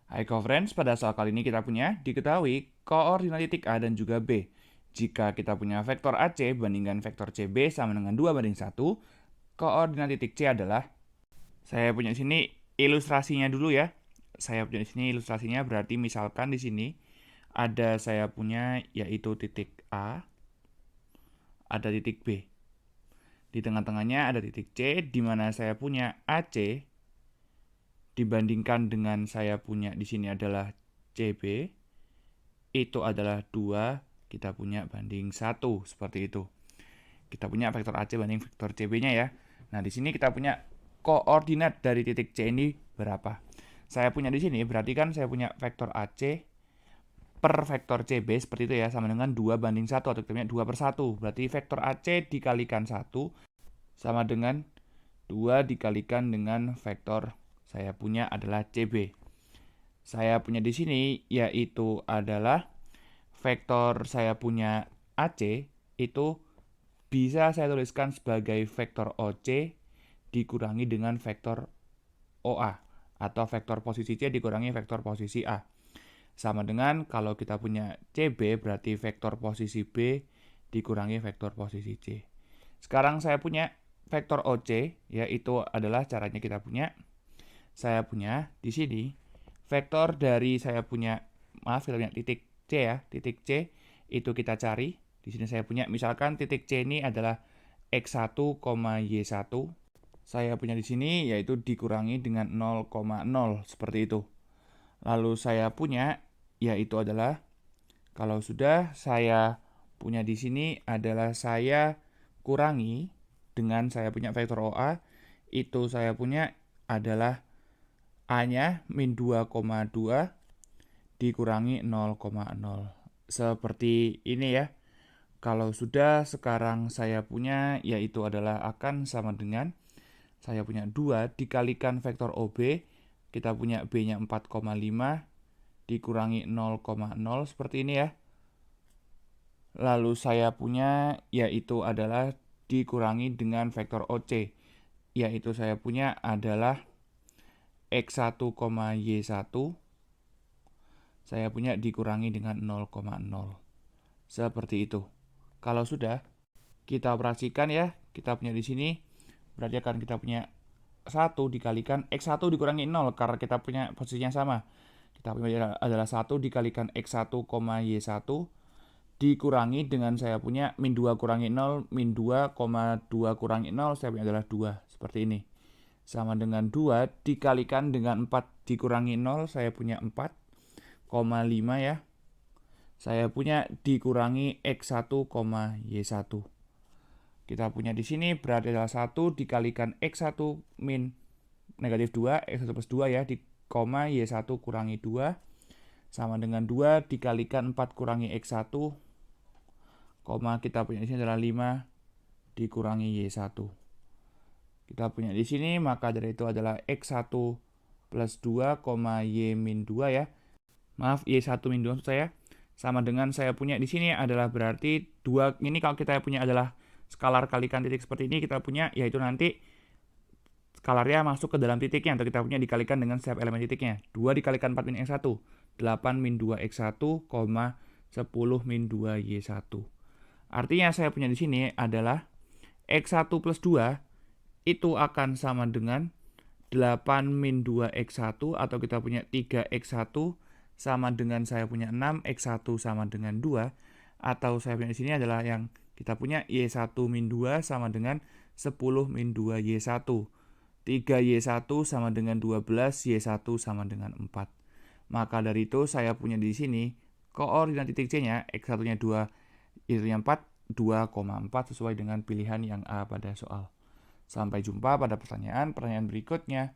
Hai co-friends, pada soal kali ini kita punya diketahui koordinat titik A dan juga B. Jika kita punya vektor AC bandingkan vektor CB sama dengan 2:1, koordinat titik C adalah, saya punya di sini ilustrasinya dulu ya. Saya punya di sini ilustrasinya berarti misalkan di sini ada saya punya yaitu titik A, ada titik B. Di tengah-tengahnya ada titik C di mana saya punya AC dibandingkan dengan saya punya di sini adalah CB. Itu adalah 2, kita punya banding 1, seperti itu. Kita punya vektor AC banding vektor CB-nya ya. Nah, di sini kita punya koordinat dari titik C ini berapa. Saya punya di sini, berarti kan saya punya vektor AC per vektor CB seperti itu ya, sama dengan 2:1, atau kita punya 2/1. Berarti vektor AC dikalikan 1 sama dengan 2 dikalikan dengan vektor saya punya adalah CB. Saya punya di sini yaitu adalah vektor saya punya AC itu bisa saya tuliskan sebagai vektor OC dikurangi dengan vektor OA, atau vektor posisi C dikurangi vektor posisi A. Sama dengan kalau kita punya CB berarti vektor posisi B dikurangi vektor posisi C. Sekarang saya punya vektor OC, yaitu adalah caranya kita punya, saya punya di sini vektor dari saya punya, kita punya titik C ya, titik C itu kita cari. Di sini saya punya misalkan titik C ini adalah X1, Y1. Saya punya di sini yaitu dikurangi dengan 0,0 seperti itu. Lalu saya punya yaitu adalah, kalau sudah saya punya di sini adalah saya kurangi dengan saya punya vektor OA, itu saya punya adalah A-nya min 2,2 dikurangi 0,0. Seperti ini ya. Kalau sudah, sekarang saya punya yaitu adalah akan sama dengan saya punya 2 dikalikan vektor OB, kita punya B-nya 4,5 dikurangi 0,0 seperti ini ya. Lalu saya punya yaitu adalah dikurangi dengan vektor OC, yaitu saya punya adalah X1, Y1 saya punya dikurangi dengan 0,0. Seperti itu. Kalau sudah, kita operasikan ya. Kita punya di sini berarti akan kita punya 1 dikalikan X1 dikurangi 0 karena kita punya posisinya sama. Kita punya adalah 1 dikalikan X1, Y1 dikurangi dengan saya punya min 2 kurangi 0, min 2,2 kurangi 0, saya punya adalah 2. Seperti ini. Sama dengan 2 dikalikan dengan 4 dikurangi 0, saya punya 4,5 ya. Saya punya dikurangi X1, Y1. Kita punya di sini berarti adalah 1 dikalikan X1 min negatif 2, X1 plus 2 ya, di koma Y1 kurangi 2, sama dengan 2 dikalikan 4 kurangi X1, koma kita punya di sini adalah 5 dikurangi Y1. Kita punya di sini, maka dari itu adalah X1 plus 2, Y min 2 ya. Maaf, Y1 min 2 maksud saya. Sama dengan saya punya di sini adalah berarti 2, ini kalau kita punya adalah skalar kalikan titik seperti ini, kita punya yaitu nanti skalarnya masuk ke dalam titiknya, atau kita punya dikalikan dengan setiap elemen titiknya. 2 dikalikan 4 min X1, 8 min 2 X1, 10 min 2 Y1. Artinya saya punya di sini adalah X1 plus 2 itu akan sama dengan 8 min 2 X1, atau kita punya 3 X1 sama dengan saya punya 6, X1 sama dengan 2, atau saya punya di sini adalah yang kita punya Y1 min 2 sama dengan 10 min 2 Y1. 3Y1 sama dengan 12, Y1 sama dengan 4. Maka dari itu saya punya di sini koordinat titik C-nya, X1-nya 2, Y-nya 4, 2,4 sesuai dengan pilihan yang A pada soal. Sampai jumpa pada pertanyaan berikutnya.